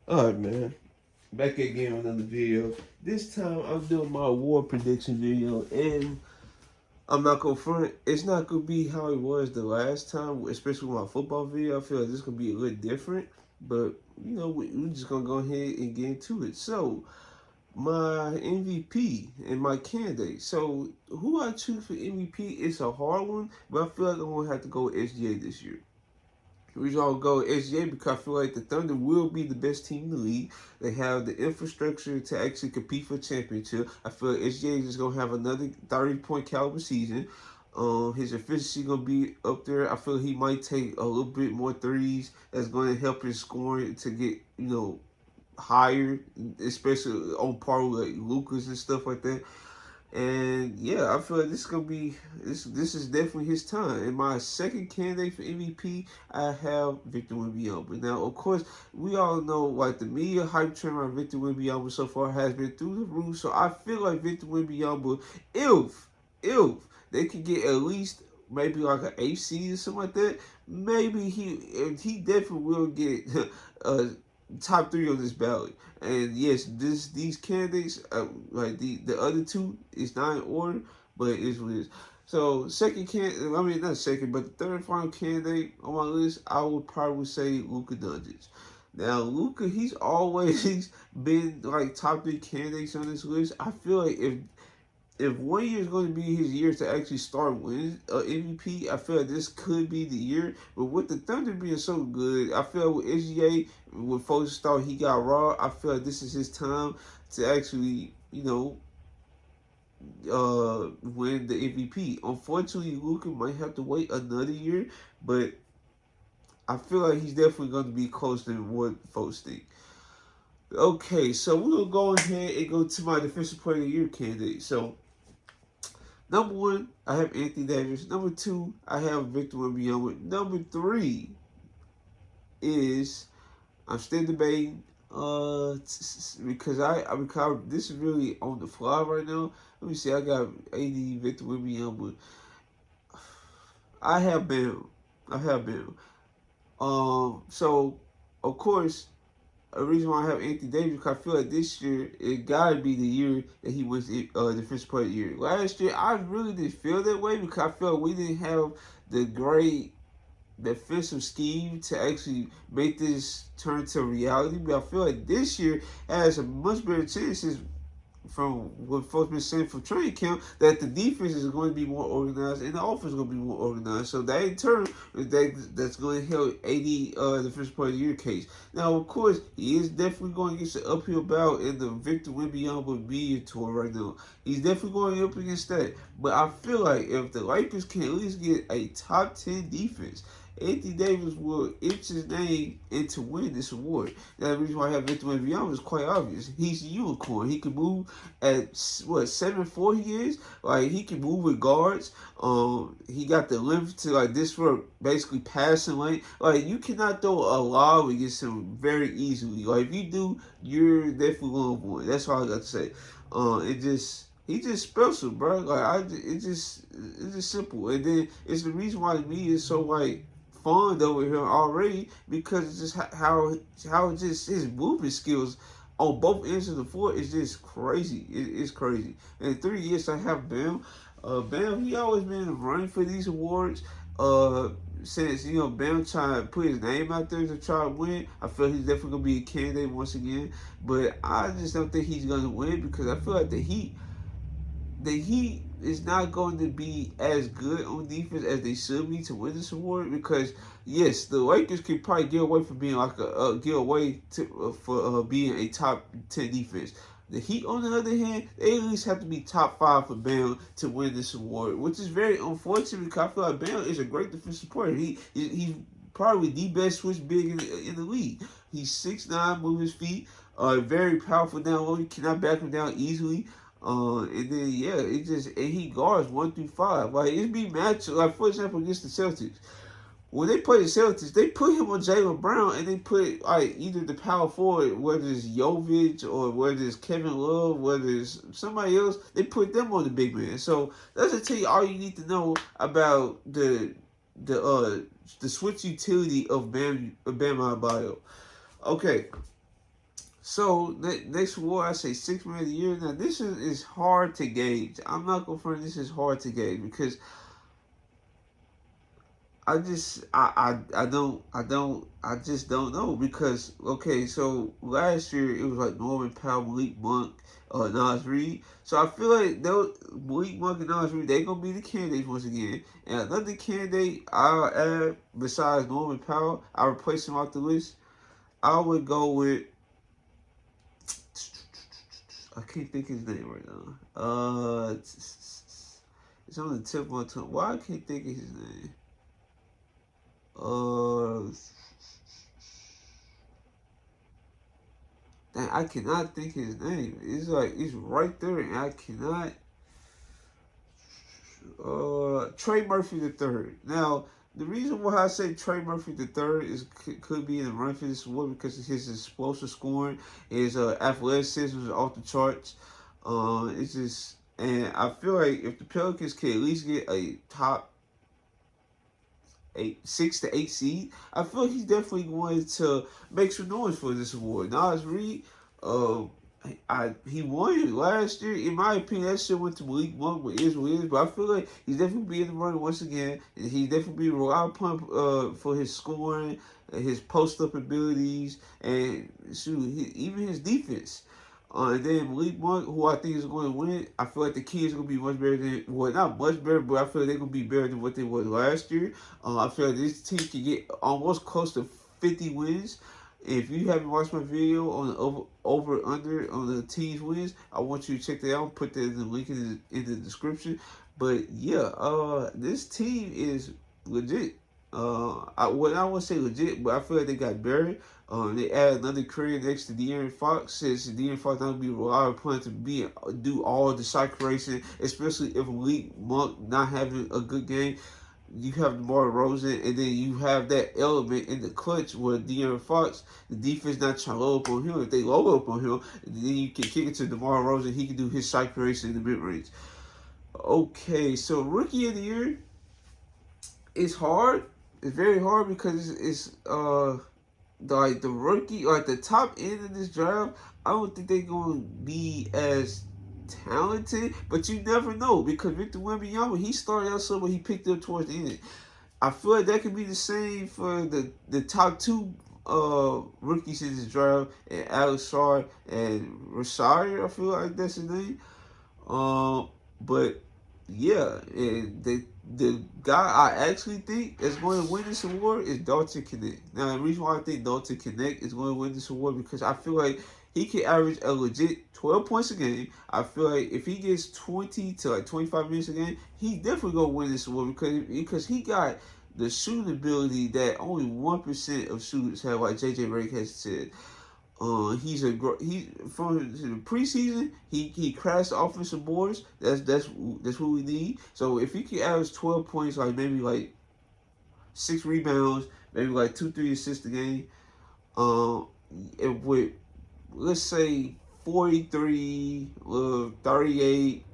Alright, man. Back again with another video. This time I'm doing my award prediction video, and I'm not gonna front. It's not gonna be how it was the last time, especially with my football video. I feel like this gonna be a little different, but we're just gonna go ahead and get into it. So, my MVP and my candidate. So, who I choose for MVP is a hard one, but I feel like I'm gonna have to go with SGA this year. The reason I'll go SGA because I feel like the Thunder will be the best team in the league. They have the infrastructure to actually compete for a championship. I feel like SGA is going to have another 30-point caliber season. His efficiency going to be up there. I feel he might take a little bit more threes. That's going to help his scoring to get, higher, especially on par with like Lucas and stuff like that. And yeah, I feel like this is gonna be this is definitely his time. And my second candidate for MVP, I have Victor Wembanyama. Now, of course, we all know like the media hype train around Victor Wembanyama so far has been through the roof. So I feel like Victor Wembanyama, if they could get at least maybe like an AC or something like that, maybe he definitely will get top three on this ballot. And yes, these candidates, like the other two, is not in order, but it is what it is. So I mean not second, but the third final candidate on my list, I would probably say Luka Doncic. Now Luka, he's always been like top three candidates on this list. I feel like if 1 year is going to be his year to actually start winning MVP, I feel like this could be the year. But with the Thunder being so good, I feel with SGA, when folks thought he got raw, I feel like this is his time to actually, win the MVP. Unfortunately, Luka might have to wait another year, but I feel like he's definitely going to be closer than what folks think. Okay, so we're going to go ahead and go to my Defensive Player of the Year candidate. So, number one, I have Anthony Davis. Number two, I have Victor Wembanyama. Number three is I'm still debating because this is really on the fly right now. Let me see. I got AD, Victor Wembanyama. I have Bam. I have Bam. So of course, a reason why I have Anthony Davis because I feel like this year it gotta be the year that he wins the Defensive Player of the Year. Last year I really didn't feel that way because I felt we didn't have the great defensive scheme to actually make this turn to reality. But I feel like this year has a much better chances from what folks been saying from training camp that the defense is going to be more organized and the offense is going to be more organized. So that in turn, that's going to help AD the first part of the year case. Now, of course, he is definitely going against the uphill battle in the Victor Wembanyama media tour right now. He's definitely going up against that. But I feel like if the Lakers can at least get a top 10 defense, Anthony Davis will itch his name and to win this award. Now, the reason why I have Victor Wembanyama is quite obvious. He's a unicorn. He can move at what 7'4" he is. Like he can move with guards. He got the length to like this for basically passing lane. Like you cannot throw a lob against him very easily. Like if you do, you're definitely going to win. That's all I got to say. He just special, bro. It's just simple. And then it's the reason why me is so like fond over here already because it's just how just his movement skills on both ends of the floor is just crazy. It's crazy. And in 3 years I have Bam. Bam, he always been running for these awards. Since Bam trying to put his name out there to try to win, I feel he's definitely gonna be a candidate once again. But I just don't think he's gonna win because I feel like the Heat is not going to be as good on defense as they should be to win this award because yes, the Lakers could probably get away from being like for being a top 10 defense. The Heat, on the other hand, they at least have to be top 5 for Bam to win this award, which is very unfortunate because I feel like Bam is a great defensive player. He's probably the best switch big in the league. He's 6'9", move his feet, very powerful down low. You cannot back him down easily. And then yeah, and he guards 1 through 5. Like it be match like for example against the Celtics. When they play the Celtics, they put him on Jaylen Brown and they put like either the power forward, whether it's Jovic or whether it's Kevin Love, whether it's somebody else, they put them on the big man. So that's to tell you all you need to know about the switch utility of Bam Adebayo. Okay, So next award, I say six man of the year. Now this is hard to gauge. I'm not gonna front. This is hard to gauge because I just don't know because okay, so last year it was like Norman Powell, Malik Monk, Nas Reed. So I feel like those Malik Monk and Nas Reed, they gonna be the candidates once again. And another candidate I'll add besides Norman Powell, I replace him off the list. I would go with I can't think his name right now. It's on the tip of my tongue. Why I can't think of his name? Uh, Dang, I cannot think his name. It's like it's right there, and I cannot. Trey Murphy the third. Now, the reason why I say Trey Murphy the third is could be in the run for this award because his explosive scoring, his athleticism is off the charts. It's just, and I feel like if the Pelicans can at least get a top 6 to 8 seed, I feel like he's definitely going to make some noise for this award. Nas Reed, uh, he won it last year. In my opinion, that shit went to Malik Monk, but is what it is. But I feel like he's definitely being in the running once again. And he's definitely being relied upon for his scoring, his post up abilities, and even his defense. And then Malik Monk, who I think is going to win, I feel like the Kings are going to be much better than, well, not much better, but I feel like they're going to be better than what they were last year. I feel like this team can get almost close to 50 wins. If you haven't watched my video on the over under on the team's wins, I want you to check that out. Put that in the link in the description. But yeah, this team is legit. I won't say legit, but I feel like they got buried. They added another career next to De'Aaron Fox, since De'Aaron Fox not be relied upon to do all the shot creation, especially if Malik Monk not having a good game. You have DeMar Rosen, and then you have that element in the clutch where De'Aaron Fox, the defense not trying to load up on him. If they load up on him, then you can kick it to DeMar Rosen. He can do his shot creation in the mid range. Okay, so rookie of the year is hard. It's very hard because it's like the rookie or at the top end of this draft, I don't think they're gonna be as talented, but you never know because Victor Wembanyama, he started out slow, but he picked up towards the end. I feel like that could be the same for the top two rookies in this draft, and Alex Sarr and Rosario. I feel like that's his name. But yeah, and the guy I actually think is going to win this award is Dalton Knecht. Now, the reason why I think Dalton Knecht is going to win this award because I feel like he can average a legit 12 points a game. I feel like if he gets 20 to like 25 minutes a game, he definitely going to win this award because he got the shooting ability that only 1% of shooters have, like JJ Redick has said. He from the preseason. He crashed the offensive boards. That's what we need. So if he can average 12 points, like maybe like 6 rebounds, maybe like 2-3 assists a game, and with let's say 43, 38,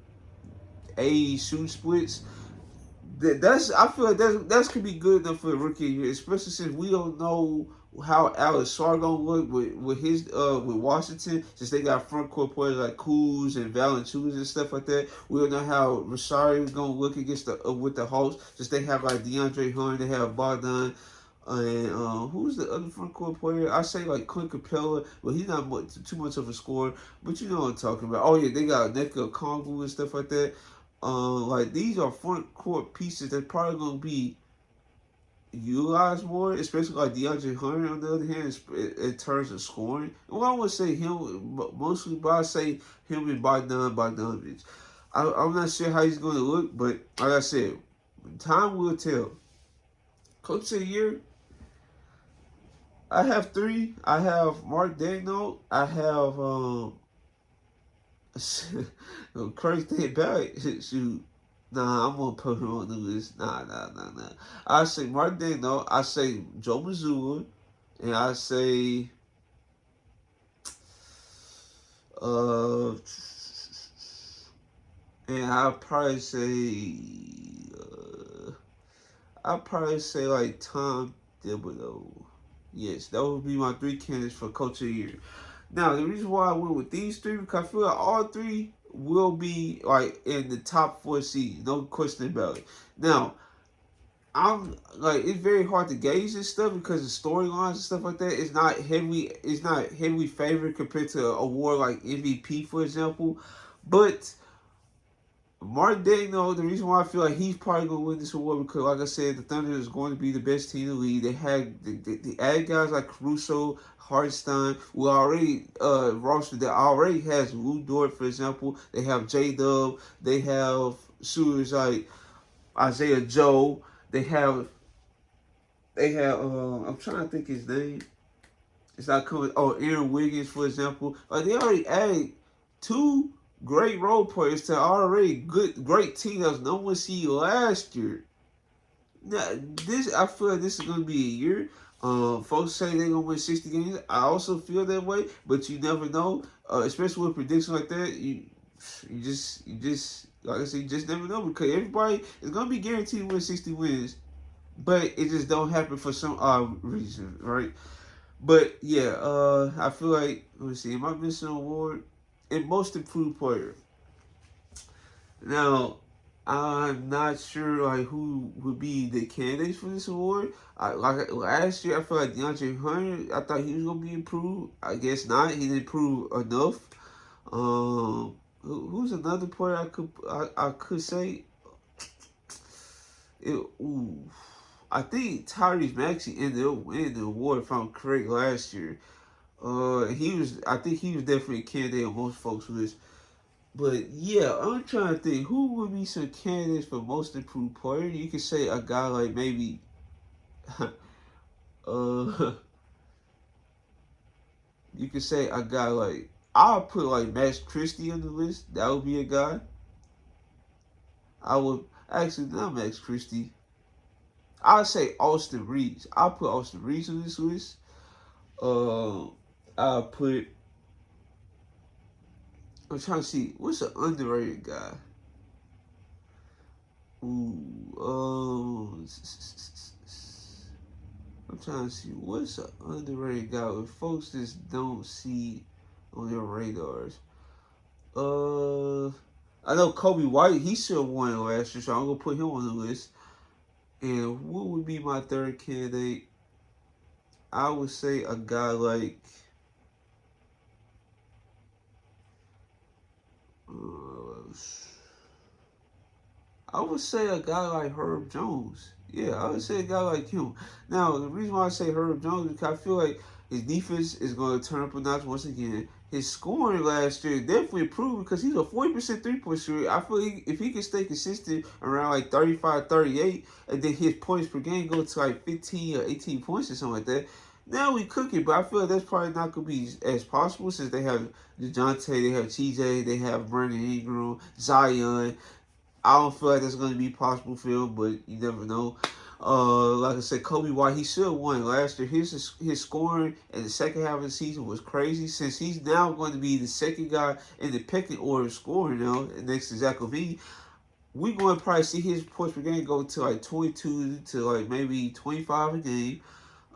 80 shooting splits. That's I feel like that's could be good enough for a rookie, especially since we don't know how Alex Sarr gonna look with his with Washington, since they got front court players like Kuz and Valanciunas and stuff like that. We don't know how Rosario is gonna look against the with the Hawks, since they have like DeAndre Hunter, they have Bogdan. And who's the other front court player? I say like Clint Capella, but he's not too much of a scorer. But you know what I'm talking about. Oh yeah, they got Nneka Okongwu and stuff like that. Like these are front court pieces that probably gonna be utilized more, especially like DeAndre Hunter on the other hand, in terms of scoring. Well, I would say him mostly, but I say him and Bogdanovich. I'm not sure how he's going to look, but like I said, time will tell. Coach of the year, I have three. I have Mark Daigneault. I have crazy thing about it. Shoot. Nah, I'm gonna put him on the list. Nah. I say Mark Daigneault. I say Joe Mazzulla, and I say uh, and I'll probably say like Tom Thibodeau. Yes, that would be my three candidates for Coach of the Year. Now, the reason why I went with these three, because I feel like all three will be like in the top 4 seeds, no question about it. Now, I'm like, it's very hard to gauge this stuff because the storylines and stuff like that is not heavily, it's not heavily favored compared to a award like MVP, for example. But Martin Daniel, the reason why I feel like he's probably going to win this award because, like I said, the Thunder is going to be the best team in the league. They had the added guys like Caruso, Hartenstein, who already roster that already has Lou Dort, for example. They have J Dub. They have shooters like Isaiah Joe. They have I'm trying to think his name. It's not coming. Oh, Aaron Wiggins, for example. Like they already added two great role players to already great team that was number 1 seed last year. Now, I feel like this is gonna be a year. Folks say they're gonna win 60 games. I also feel that way, but you never know. Especially with predictions like that, you just like I said, you just never know because everybody is gonna be guaranteed to win 60 wins, but it just don't happen for some odd reason, right? But yeah, I feel like, let me see, am I missing an award? In most improved player. Now, I'm not sure like who would be the candidates for this award. Like last year, I feel like DeAndre Hunter. I thought he was gonna be improved. I guess not. He didn't improve enough. Who's another player I could say? Ooh, I think Tyrese Maxey ended up winning the award if I'm correct last year. I think he was definitely a candidate on most folks' list. But yeah, I'm trying to think who would be some candidates for most improved player. You could say a guy like maybe, you could say a guy like I'll put like Max Christie on the list. That would be a guy. I would actually not Max Christie. I'd say Austin Reeves. I'll put Austin Reeves on this list. I'll put. I'm trying to see what's an underrated guy. Ooh, I'm trying to see what's an underrated guy that folks just don't see on their radars. I know Kobe White. He should have won last year, so I'm gonna put him on the list. And what would be my third candidate? I would say a guy like. I would say a guy like Herb Jones. Yeah, I would say a guy like him. Now, the reason why I say Herb Jones is because I feel like his defense is going to turn up a notch once again. His scoring last year definitely improved because he's a 40% three-point shooter. I feel like if he can stay consistent around like 35, 38, and then his points per game go to like 15 or 18 points or something like that, now we cooking. But I feel like that's probably not going to be as possible since they have DeJounte, they have TJ, they have Brandon Ingram, Zion. I don't feel like that's going to be possible for him, but you never know. Like I said, Kobe White, he should have won last year. His scoring in the second half of the season was crazy since he's now going to be the second guy in the pecking order scoring now next to Zach LaVine. We're going to probably see his points per game go to like 22 to like maybe 25 a game.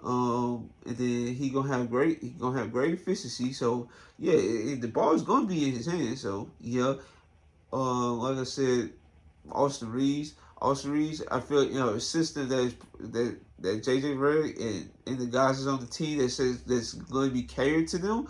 And then he gonna have great efficiency. So yeah, the ball is gonna be in his hands. So yeah, like I said, Austin Reeves. I feel a system that JJ Redick and the guys that's on the team that's going to be catered to them.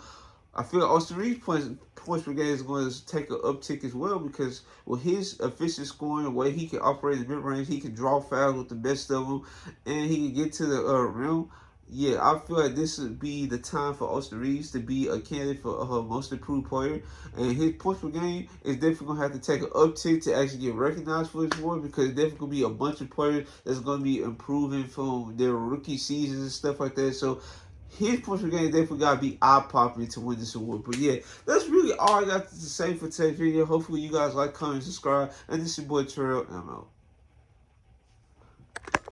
I feel Austin Reeves points per game is going to take an uptick as well because with his efficient scoring, the way he can operate in the mid range, he can draw fouls with the best of them, and he can get to the rim. Yeah, I feel like this would be the time for Austin Reeves to be a candidate for most improved player. And his points per game is definitely going to have to take an uptick to actually get recognized for his award because there's definitely going to be a bunch of players that's going to be improving from their rookie seasons and stuff like that. So his points per game definitely got to be eye-popping to win this award. But yeah, that's really all I got to say for today's video. Hopefully you guys like, comment, subscribe. And this is your boy Terrell, and I'm out.